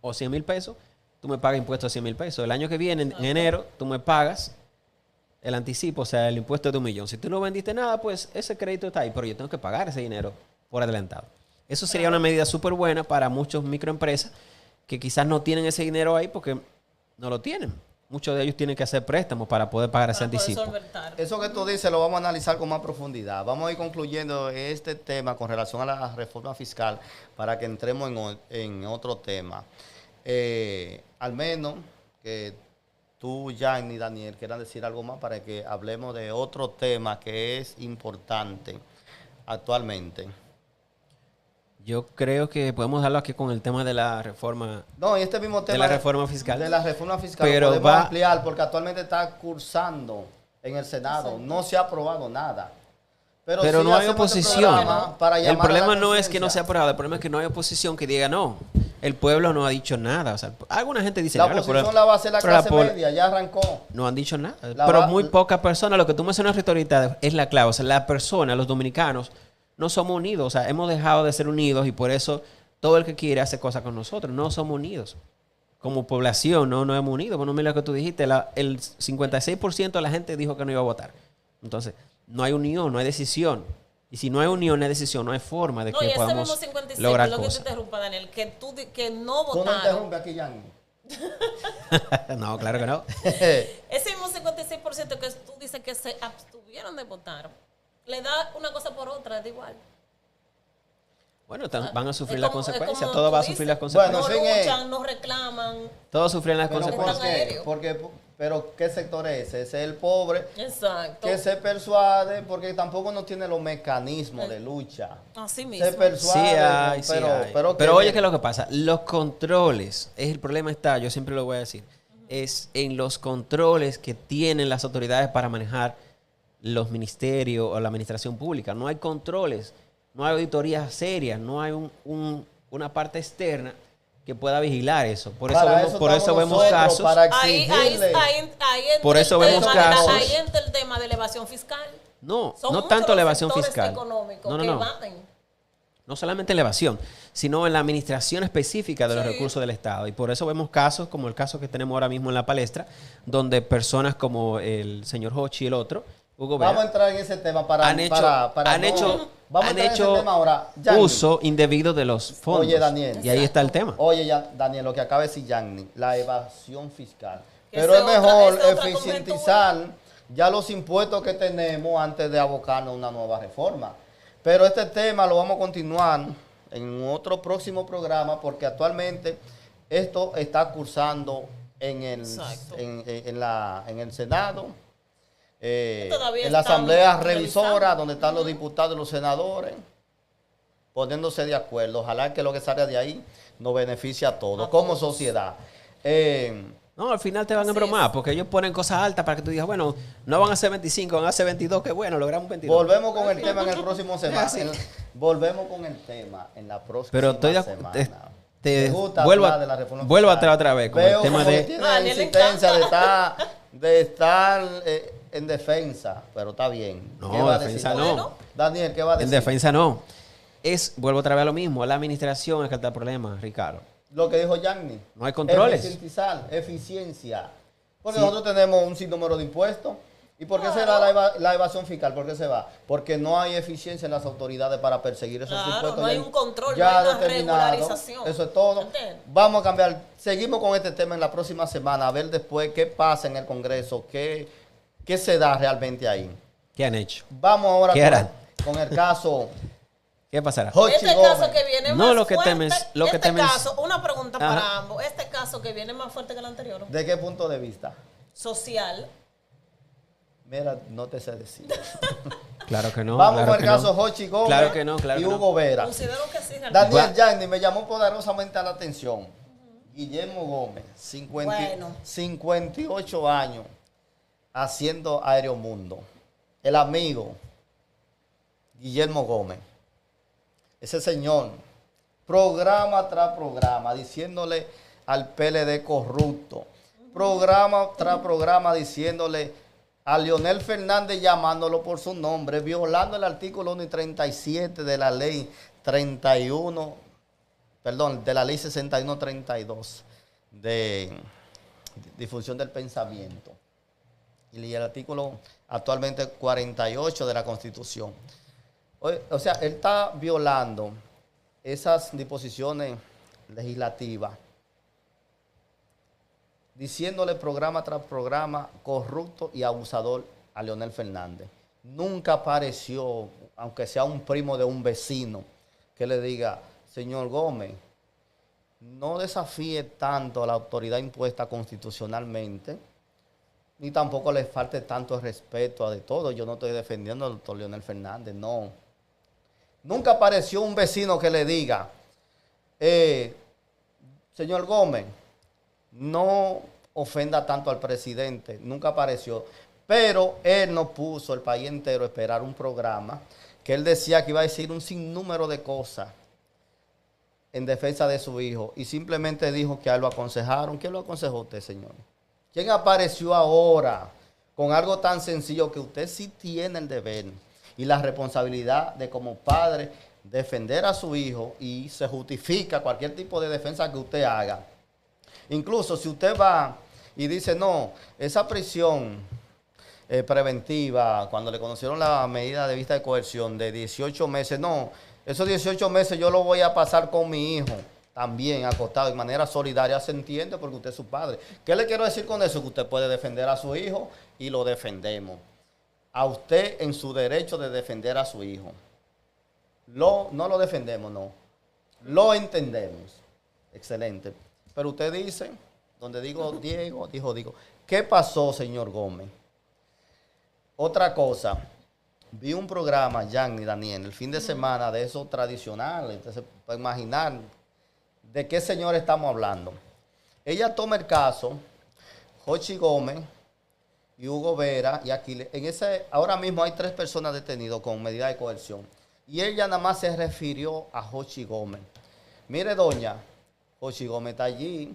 o 100,000 pesos, tú me pagas impuestos de 100,000 pesos. El año que viene, en enero, tú me pagas el anticipo, o sea, el impuesto de 1,000,000. Si tú no vendiste nada, pues ese crédito está ahí, pero yo tengo que pagar ese dinero por adelantado. Eso sería una medida súper buena para muchos microempresas que quizás no tienen ese dinero ahí porque no lo tienen. Muchos de ellos tienen que hacer préstamos para poder pagar ese Para poder anticipo. solventar. Eso que tú dices lo vamos a analizar con más profundidad. Vamos a ir concluyendo este tema con relación a la reforma fiscal para que entremos en otro tema. Al menos que tú, Jan y Daniel quieran decir algo más para que hablemos de otro tema que es importante. actualmente? Yo creo que podemos darlo aquí con el tema de la reforma. No, y este mismo tema De la reforma fiscal. De la reforma fiscal Pero lo podemos va- ampliar porque actualmente está cursando en el Senado. No se ha aprobado nada. Pero sí no hay hacemos este oposición. programa para El llamar a problema la no es que no conciencia. sea aprobado, el problema es que no hay oposición que diga no. El pueblo no ha dicho nada. O sea, alguna gente dice La "Claro, oposición pero- la va a hacer la pero clase pol- media, ya arrancó. No han dicho nada. La Pero va- muy pocas personas, lo que tú mencionas ahorita es la clave. O sea, las personas, los dominicanos, no somos unidos. O sea, hemos dejado de ser unidos y por eso todo el que quiere hace cosas con nosotros. No somos unidos. Como población, no nos hemos unido. Bueno, mira lo que tú dijiste. El 56% de la gente dijo que no iba a votar. Entonces, no hay unión, no hay decisión. Y si no hay unión, no hay decisión, no hay forma de No, que y ese mismo podamos 56, lograr lo que te cosas. interrumpa, Daniel, que que no Tú no votaron. interrumpes aquí, Jan. No, claro que no. Ese mismo 56% que tú dices que se abstuvieron de votar, le da una cosa por otra, da igual. Bueno, van a sufrir Es las como- es consecuencias. como Todo tú va a dices. sufrir las Bueno, consecuencias. en No fin, luchan, no reclaman. Todos sufren las Pero consecuencias. ¿por qué? aéreo. Pero ¿qué sector es ese? Ese es el pobre Exacto. que se persuade porque tampoco no tiene los mecanismos de lucha. Así Se mismo. Sí persuade, hay, sí pero, hay. pero, Pero oye, ¿qué es lo que pasa? Los controles, es el problema está, yo siempre lo voy a decir, es en los controles que tienen las autoridades para manejar los ministerios o la administración pública. No hay controles, no hay auditorías serias, no hay una parte externa que pueda vigilar eso. Por eso Para vemos, eso por eso estamos vemos nosotros, casos. para Ahí exigirle. entra Por eso el vemos tema de casos. ahí entra el tema de la evasión fiscal. No, Son no muchos tanto los la evasión sectores fiscal. económicos No, no, que no. evaden. No solamente en la evasión, sino en la administración específica de los Sí. recursos del Estado. Y por eso vemos casos como el caso que tenemos ahora mismo en la palestra, donde personas como el señor Hochi y el otro, Hugo Vera, Vamos a entrar en ese tema para han hecho, para han no- hecho, Vamos a han entrar en ese hecho tema ahora. Yanni. uso indebido de los fondos. Oye, Daniel. Y ahí está el tema. Oye, Daniel, lo que acaba de decir Yanni, la evasión fiscal. Que Pero esa es es mejor otra eficientizar ya los impuestos que tenemos antes de abocarnos a una nueva reforma. Pero este tema lo vamos a continuar en otro próximo programa porque actualmente esto está cursando en el, Exacto. en el Senado, Todavía en la están Asamblea revisando. Revisora, donde están los diputados y los senadores, poniéndose de acuerdo. Ojalá que lo que salga de ahí nos beneficie a todos, A como todos. sociedad. No, al final te van a Así embromar, es. porque ellos ponen cosas altas para que tú digas, bueno, no van a ser 25, van a ser 22, que bueno, logramos 22. Volvemos con el tema en el próximo semana. Sí. Volvemos con el tema en la próxima Pero estoy de semana. te Me gusta vuelvo hablar a- de la reforma vuelvo fiscal. atrás otra vez con Veo el tema como de- tiene No, a Daniel le insistencia encanta. de estar en defensa, pero está bien. No, ¿Qué va a defensa decir? no. Bueno. Daniel, ¿qué va a En decir? defensa no. Vuelvo otra vez a lo mismo, la administración es que está el problema, Ricardo. Lo que dijo Yanni. No hay controles. Eficientizar, eficiencia. Porque Sí. nosotros tenemos un sinnúmero de impuestos. ¿Y por qué se da la evasión fiscal? ¿Por qué se va? Porque no hay eficiencia en las autoridades para perseguir esos Claro, impuestos. no hay ya- un control, ya no hay una determinado. regularización. Eso es todo. ¿Entiendes? Vamos a cambiar. Seguimos con este tema en la próxima semana. A ver después qué pasa en el Congreso. Qué se da realmente ahí. ¿Qué han hecho? Vamos ahora ¿Qué harán? con el caso ¿Qué pasará? Hochi Este Gómez. caso que viene No, más lo que fuerte, temes- lo que este temes- caso, una pregunta Ajá. para ambos, este caso que viene más fuerte que el anterior, ¿De qué punto de vista? social, Mira, no te sé decir. Claro que no. Vamos claro con el que caso no. Hochi Gómez Claro que no, claro y que no. Hugo Vera. considero que sí, realmente. Daniel Va- Yanni me llamó poderosamente a la atención. Guillermo Gómez, 58 años, haciendo Aeromundo. El amigo Guillermo Gómez. Ese señor, programa tras programa, diciéndole al PLD corrupto. Programa tras programa, diciéndole a Leonel Fernández, llamándolo por su nombre, violando el artículo 1 y 37 de la ley 31, perdón, de la ley 6132 de difusión del pensamiento. Y el artículo actualmente 48 de la Constitución. O sea, él está violando esas disposiciones legislativas, diciéndole programa tras programa corrupto y abusador a Leonel Fernández. Nunca apareció, aunque sea un primo de un vecino, que le diga, señor Gómez, no desafíe tanto a la autoridad impuesta constitucionalmente, ni tampoco le falte tanto el respeto a de todo. Yo no estoy defendiendo al doctor Leonel Fernández, no. Nunca apareció un vecino que le diga, señor Gómez, no ofenda tanto al presidente. Nunca apareció. Pero él no puso el país entero a esperar un programa que él decía que iba a decir un sinnúmero de cosas en defensa de su hijo. Y simplemente dijo que a él lo aconsejaron. ¿Quién lo aconsejó usted, señor? ¿Quién apareció ahora con algo tan sencillo que usted sí tiene el deber y la responsabilidad de como padre defender a su hijo, y se justifica cualquier tipo de defensa que usted haga? Incluso si usted va y dice, no, esa prisión preventiva, cuando le conocieron la medida de vista de coerción de 18 meses, no, esos 18 meses yo lo voy a pasar con mi hijo, también acostado de manera solidaria, se entiende porque usted es su padre. ¿Qué le quiero decir con eso? Que usted puede defender a su hijo y lo defendemos. A usted en su derecho de defender a su hijo. No lo defendemos, no. Lo entendemos. Excelente. Pero usted dice, donde digo Diego, dijo. ¿Qué pasó, señor Gómez? Otra cosa. Vi un programa, Jan y Daniel, el fin de semana de esos tradicionales. Entonces, puede imaginar de qué señor estamos hablando. Ella toma el caso, Jochi Gómez y Hugo Vera y Aquiles. Ahora mismo hay 3 personas detenidas con medida de coerción. Y ella nada más se refirió a Jochi Gómez. Mire, doña, Jochi Gómez está allí.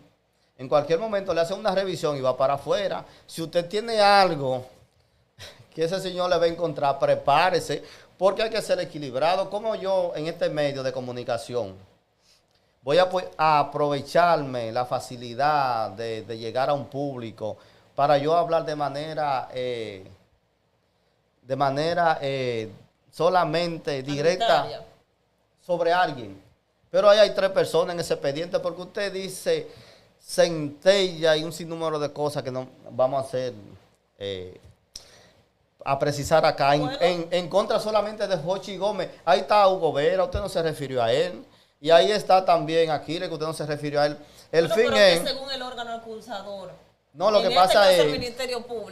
En cualquier momento le hacen una revisión y va para afuera. Si usted tiene algo que ese señor le va a encontrar, prepárese, porque hay que ser equilibrado. Como yo en este medio de comunicación voy a aprovecharme la facilidad de llegar a un público para yo hablar de manera solamente directa sobre alguien. Pero ahí hay 3 personas en ese expediente, porque usted dice centella y un sinnúmero de cosas que no vamos a hacer, a precisar acá. Bueno, en contra solamente de Jochi Gómez. Ahí está Hugo Vera, usted no se refirió a él. Y ahí está también Aquiles, que usted no se refirió a él. El fin es, según el órgano acusador. No, lo que pasa es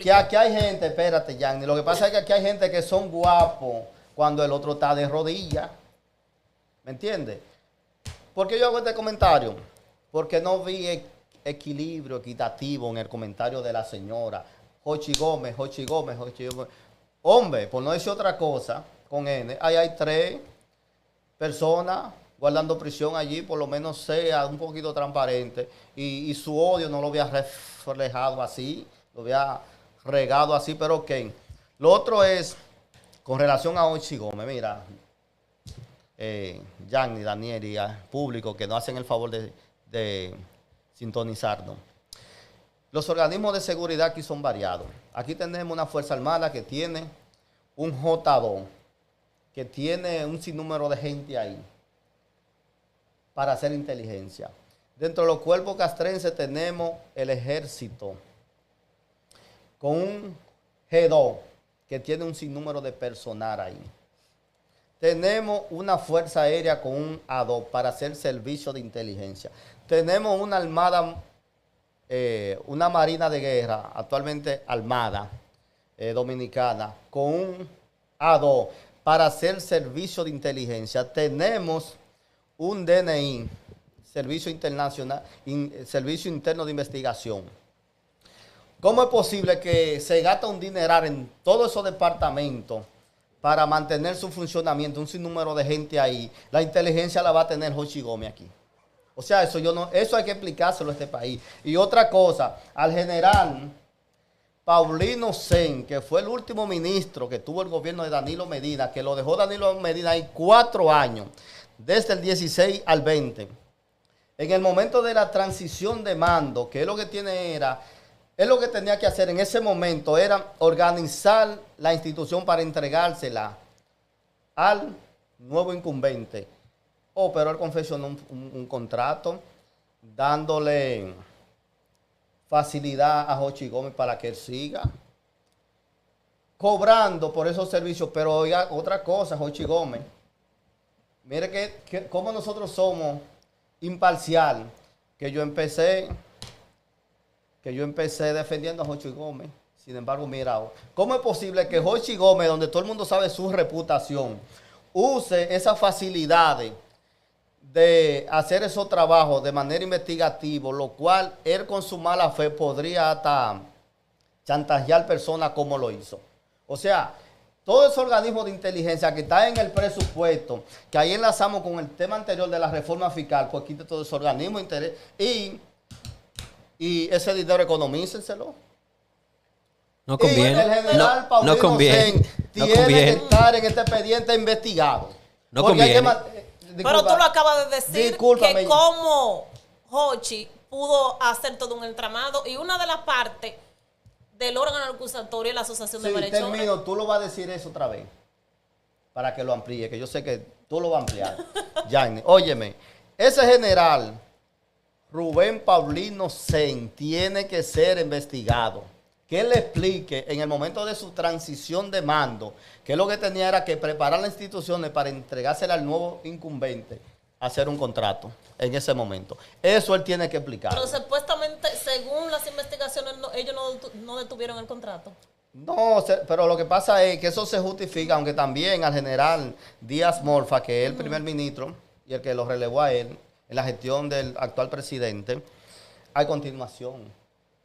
que aquí hay gente, espérate, Yanni, lo que pasa es que aquí hay gente que son guapos cuando el otro está de rodillas. ¿Me entiendes? ¿Por qué yo hago este comentario? Porque no vi equilibrio equitativo en el comentario de la señora. Jochi Gómez. Hombre, por no decir otra cosa, con N, ahí hay 3 personas guardando prisión allí, por lo menos sea un poquito transparente, y su odio no lo había reflejado así, lo había regado así, pero ok. Lo otro es, con relación a Jochi Gómez, mira, Jan y Daniel y al público que nos hacen el favor de sintonizarnos. Los organismos de seguridad aquí son variados. Aquí tenemos una Fuerza Armada que tiene un J2, que tiene un sinnúmero de gente ahí para hacer inteligencia. Dentro de los cuerpos castrenses tenemos el Ejército con un G2 que tiene un sinnúmero de personal ahí. Tenemos una Fuerza Aérea con un A2 para hacer servicio de inteligencia. Tenemos una Armada, una Marina de Guerra, actualmente armada, dominicana, con un A2 para hacer servicio de inteligencia. Tenemos un DNI, Servicio Internacional, Servicio Interno de Investigación. ¿Cómo es posible que se gasta un dineral en todos esos departamentos para mantener su funcionamiento, un sinnúmero de gente ahí? La inteligencia la va a tener Jochi Gómez aquí. O sea, eso hay que explicárselo a este país. Y otra cosa, al general Paulino Sen, que fue el último ministro que tuvo el gobierno de Danilo Medina, que lo dejó Danilo Medina ahí 4 años, desde el 16 al 20. En el momento de la transición de mando, que es lo que tenía que hacer en ese momento era organizar la institución para entregársela al nuevo incumbente. Pero él confeccionó un contrato dándole facilidad a Jochi Gómez para que él siga cobrando por esos servicios. Pero oiga, otra cosa, Jochi Gómez, mire que como nosotros somos imparcial, que yo empecé defendiendo a Jochi Gómez. Sin embargo, mira, ¿cómo es posible que Jochi Gómez, donde todo el mundo sabe su reputación, use esas facilidades de hacer esos trabajos de manera investigativa, lo cual él con su mala fe podría hasta chantajear personas como lo hizo. O sea, todo ese organismo de inteligencia que está en el presupuesto, que ahí enlazamos con el tema anterior de la reforma fiscal, pues quite todo ese organismo de interés y ese dinero economícenselo. No conviene. Y el general Paulino no conviene. Sen tiene que estar en este expediente investigado. No Porque hay conviene. Pero tú lo acabas de decir, discúlpame. que cómo Hochi pudo hacer todo un entramado y una de las partes del órgano acusatorio es la Asociación de Sí, Malhechores. termino, tú lo vas a decir eso otra vez, para que lo amplíe, que yo sé que tú lo vas a ampliar. Yanni, óyeme, ese general Rubén Paulino Sen tiene que ser investigado. Que él le explique en el momento de su transición de mando, que lo que tenía era que preparar las instituciones para entregársela al nuevo incumbente, hacer un contrato en ese momento. Eso él tiene que explicar. Pero supuestamente, según las investigaciones, ellos no detuvieron el contrato. No, pero lo que pasa es que eso se justifica, aunque también al general Díaz Morfa, que es el primer ministro y el que lo relevó a él en la gestión del actual presidente, hay continuación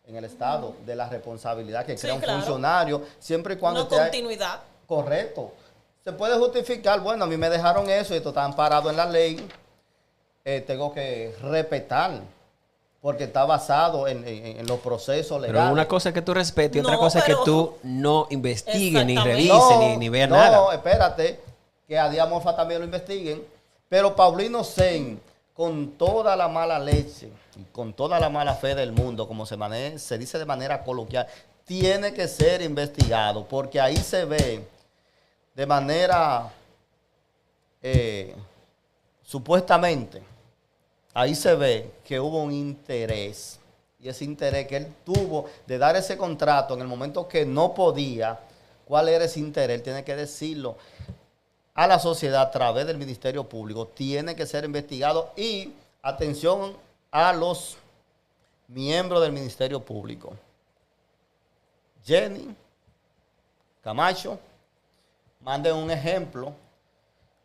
en el Estado de la responsabilidad que crea un funcionario, siempre y cuando... No continuidad. Correcto. Se puede justificar, bueno, a mí me dejaron eso y esto está amparado en la ley, tengo que respetar, porque está basado en los procesos legales. Pero una cosa es que tú respetes y otra No, cosa es que pero- tú no investigues, ni Exactamente. revises, ni veas nada. No, espérate, que a Díaz Morfa también lo investiguen. Pero Paulino Sen, con toda la mala leche y con toda la mala fe del mundo, como se dice de manera coloquial, tiene que ser investigado, porque ahí se ve de manera supuestamente, ahí se ve que hubo un interés. Y ese interés que él tuvo de dar ese contrato en el momento que no podía, ¿cuál era ese interés? Él tiene que decirlo a la sociedad a través del Ministerio Público. Tiene que ser investigado y atención a los miembros del Ministerio Público. Jenny Camacho, manden un ejemplo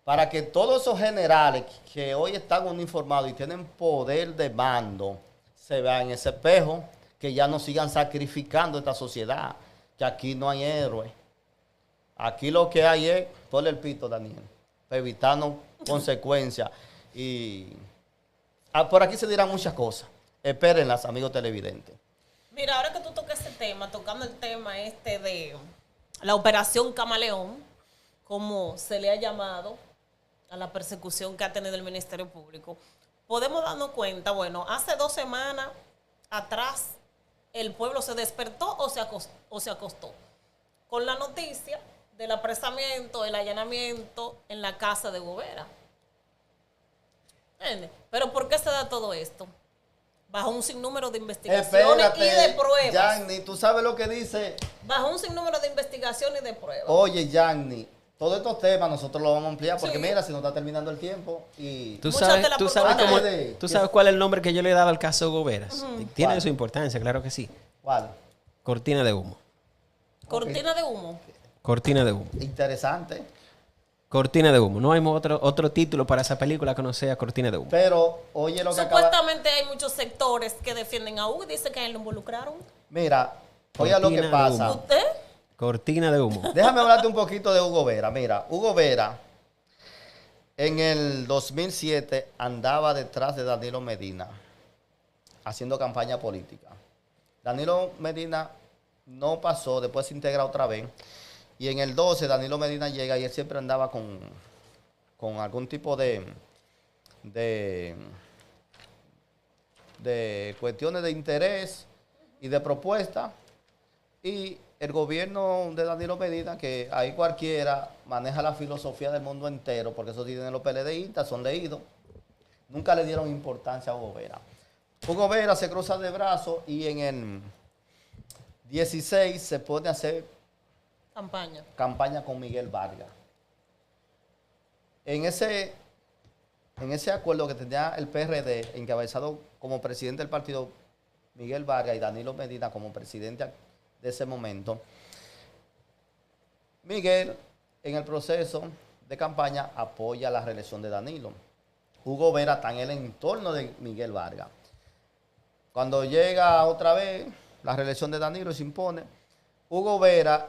para que todos esos generales que hoy están uniformados y tienen poder de mando se vean en ese espejo, que ya no sigan sacrificando esta sociedad, que aquí no hay héroes. Aquí lo que hay es, ponle el pito, Daniel, para evitarnos consecuencias. Y por aquí se dirán muchas cosas. Espérenlas, amigos televidentes. Mira, ahora que tú tocas ese tema, tocando el tema de la operación Camaleón, como se le ha llamado a la persecución que ha tenido el Ministerio Público, podemos darnos cuenta, bueno, hace 2 semanas atrás el pueblo se despertó o se acostó con la noticia del apresamiento, el allanamiento en la casa de Gobera. ¿Entiendes? Pero ¿por qué se da todo esto? Bajo un sinnúmero de investigaciones y de pruebas. Yanni, ¿tú sabes lo que dice? Bajo un sinnúmero de investigaciones y de pruebas. Oye, Yanni, todos estos temas nosotros los vamos a ampliar porque Sí. mira, si nos está terminando el tiempo y... ¿Tú Mucha sabes, tela tú por sabes cortar. cómo- tú sabes cuál es el nombre que yo le he dado al caso Goberas? Tiene ¿Cuál? su importancia, claro que sí. ¿Cuál? Cortina de humo. Cortina de humo. Cortina de humo. Interesante. Cortina de humo. No hay otro título para esa película que no sea Cortina de humo. Pero, oye lo que acaba... Supuestamente hay muchos sectores que defienden a Hugo y dicen que a él lo involucraron. Mira, oye lo que Cortina de pasa. humo. ¿Usted? Cortina de humo. Déjame hablarte un poquito de Hugo Vera. Mira, Hugo Vera en el 2007 andaba detrás de Danilo Medina haciendo campaña política. Danilo Medina no pasó, después se integra otra vez. Y en el 12 Danilo Medina llega y él siempre andaba con algún tipo de cuestiones de interés y de propuesta. Y el gobierno de Danilo Medina, que ahí cualquiera maneja la filosofía del mundo entero, porque eso tienen los PLDistas, son leídos, nunca le dieron importancia a Hugo Vera. Hugo Vera se cruza de brazos y en el 16 se pone a hacer campaña con Miguel Vargas. En ese acuerdo que tenía el PRD, encabezado como presidente del partido Miguel Vargas y Danilo Medina como presidente de ese momento, Miguel, en el proceso de campaña apoya la reelección de Danilo. Hugo Vera está en el entorno de Miguel Vargas. Cuando llega otra vez la reelección de Danilo y se impone, Hugo Vera,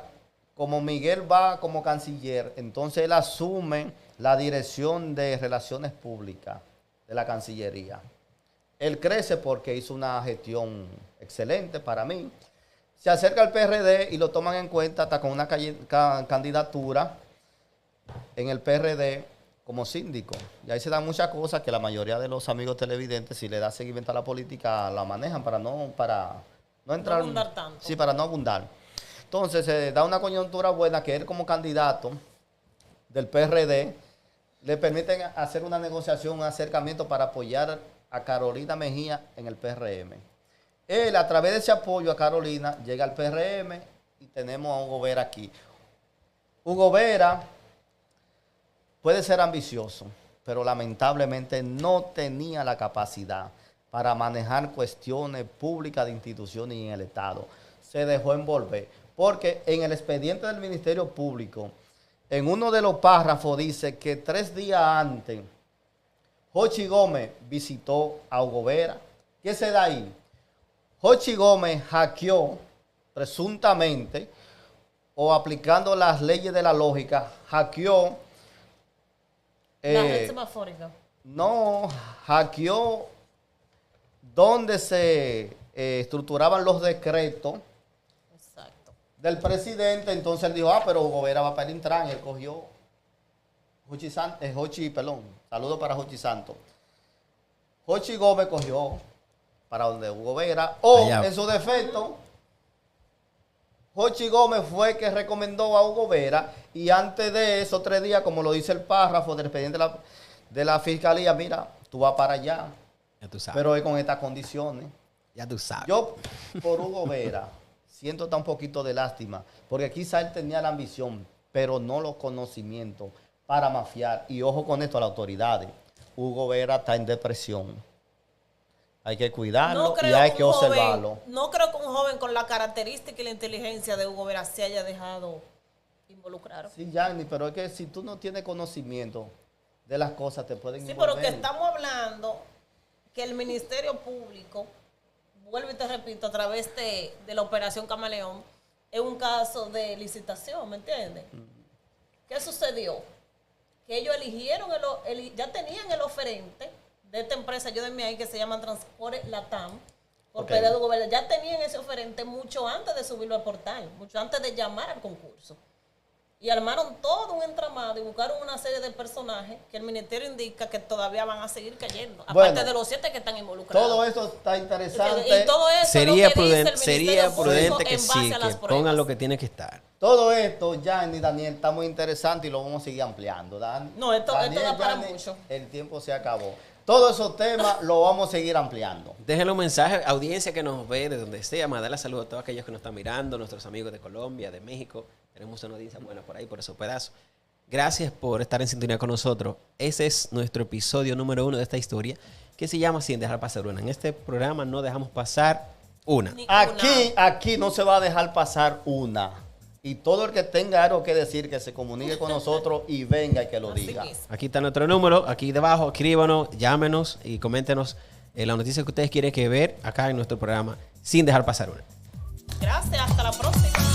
como Miguel va como canciller, entonces él asume la dirección de Relaciones Públicas de la Cancillería. Él crece porque hizo una gestión excelente para mí. Se acerca al PRD y lo toman en cuenta hasta con una candidatura en el PRD como síndico. Y ahí se dan muchas cosas que la mayoría de los amigos televidentes, si le da seguimiento a la política, la manejan para no entrar. No abundar tanto. Sí, para no abundar. Entonces se da una coyuntura buena que él como candidato del PRD le permiten hacer una negociación, un acercamiento para apoyar a Carolina Mejía en el PRM. Él, a través de ese apoyo a Carolina, llega al PRM y tenemos a Hugo Vera aquí. Hugo Vera puede ser ambicioso, pero lamentablemente no tenía la capacidad para manejar cuestiones públicas de instituciones y en el Estado. Se dejó envolver, porque en el expediente del Ministerio Público, en uno de los párrafos dice que 3 días antes, Jochi Gómez visitó a Hugo Vera. ¿Qué se da ahí? Jochi Gómez hackeó, presuntamente, o aplicando las leyes de la lógica, hackeó. La red semafórica. No, hackeó donde se estructuraban los decretos. Exacto. Del presidente. Entonces él dijo, pero Hugo Vera va para el Intran. Y él cogió saludos para Jochi Santos. Jochi Gómez cogió para donde Hugo Vera, o allá, en su defecto, Jochi Gómez fue que recomendó a Hugo Vera, y antes de esos 3 días, como lo dice el párrafo del expediente de la fiscalía, mira, tú vas para allá, ya tú sabes, pero es con estas condiciones. Ya tú sabes. Yo, por Hugo Vera, siento un poquito de lástima, porque quizá él tenía la ambición, pero no los conocimientos para mafiar. Y ojo con esto a las autoridades. Hugo Vera está en depresión. Hay que cuidarlo y hay que observarlo. No creo que un joven con la característica y la inteligencia de Hugo Vera se haya dejado involucrar. Sí, Yanni, pero es que si tú no tienes conocimiento de las cosas, te pueden Sí, envolver. pero que estamos hablando que el Ministerio Público, vuelvo y te repito, a través de la Operación Camaleón, es un caso de licitación, ¿me entiendes? ¿Qué sucedió? Que ellos eligieron, ya tenían el oferente de esta empresa, ayúdenme ahí, que se llama Transporte Latam, por Okay. pedido de gobierno. Ya tenían ese oferente mucho antes de subirlo al portal, mucho antes de llamar al concurso. Y armaron todo un entramado y buscaron una serie de personajes que el ministerio indica que todavía van a seguir cayendo. Bueno, aparte de los 7 que están involucrados. Todo eso está interesante. Y todo eso sería es lo que dice el sería Ministerio prudente Público que en base sí, a las que pruebas. pongan lo que tiene que estar. Todo esto, Yanni y Daniel, está muy interesante y lo vamos a seguir ampliando. No, esto da para Yanni, mucho. El tiempo se acabó. Todos esos temas los vamos a seguir ampliando. Déjenle un mensaje, audiencia que nos ve de donde sea, mandar saludos a todos aquellos que nos están mirando, nuestros amigos de Colombia, de México. Tenemos una audiencia buena por ahí, por esos pedazos. Gracias por estar en sintonía con nosotros. Ese es nuestro episodio número 1 de esta historia, que se llama Sin Dejar Pasar Una. En este programa no dejamos pasar una. Aquí no se va a dejar pasar una. Y todo el que tenga algo que decir, que se comunique con nosotros y venga y que lo diga. Aquí está nuestro número, aquí debajo, escríbanos, llámenos y coméntenos la noticia que ustedes quieren que ver acá en nuestro programa Sin Dejar Pasar Una. Gracias, hasta la próxima.